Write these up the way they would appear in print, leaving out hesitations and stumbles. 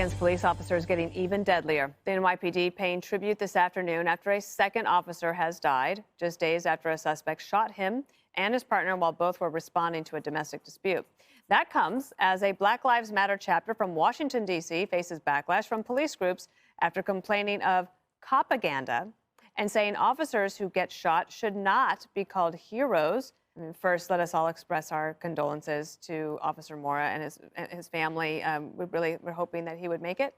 against police officers getting even deadlier. The NYPD paying tribute this afternoon after a second officer has died, just days after a suspect shot him and his partner while both were responding to a domestic dispute. That comes as a Black Lives Matter chapter from Washington, D.C. faces backlash from police groups after complaining of propaganda and saying officers who get shot should not be called heroes. First, let us all express our condolences to Officer Mora and his family. We're hoping that he would make it.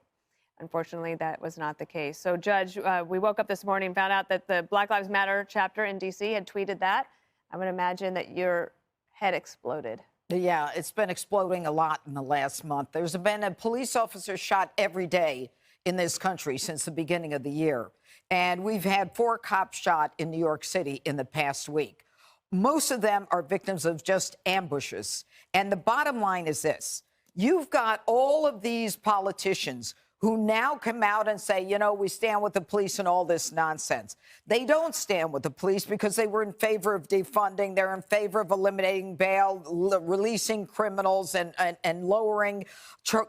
Unfortunately, that was not the case. So, Judge, we woke up this morning and found out that the Black Lives Matter chapter in D.C. had tweeted that. I would imagine that your head exploded. Yeah, it's been exploding a lot in the last month. There's been a police officer shot every day in this country since the beginning of the year. And we've had 4 cops shot in New York City in the past week. Most of them are victims of just ambushes. And the bottom line is this. You've got all of these politicians who now come out and say, you know, we stand with the police and all this nonsense. They don't stand with the police because they were in favor of defunding. They're in favor of eliminating bail, releasing criminals and lowering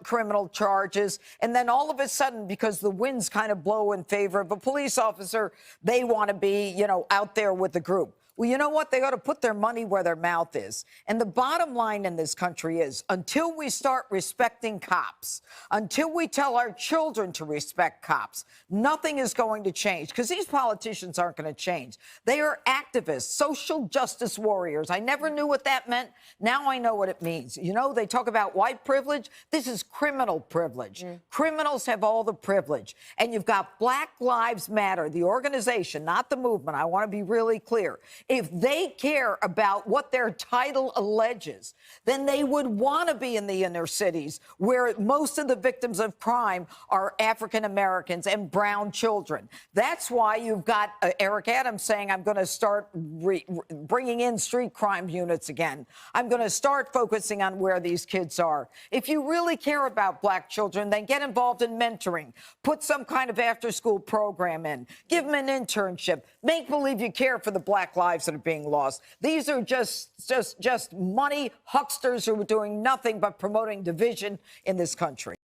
criminal charges. And then all of a sudden, because the winds kind of blow in favor of a police officer, they want to be, you know, out there with the group. Well, you know what? They ought to put their money where their mouth is. And the bottom line in this country is until we start respecting cops, until we tell our children to respect cops, nothing is going to change because these politicians aren't going to change. They are activists, social justice warriors. I never knew what that meant. Now I know what it means. You know, they talk about white privilege. This is criminal privilege. Criminals have all the privilege. And you've got Black Lives Matter, the organization, not the movement. I want to be really clear. If they care about what their title alleges, then they would want to be in the inner cities where most of the victims of crime are African Americans and brown children. That's why you've got Eric Adams saying, I'm going to start bringing in street crime units again. I'm going to start focusing on where these kids are. If you really care about black children, then get involved in mentoring. Put some kind of after-school program in. Give them an internship. Make believe you care for the black lives that are being lost. These are just money hucksters who are doing nothing but promoting division in this country.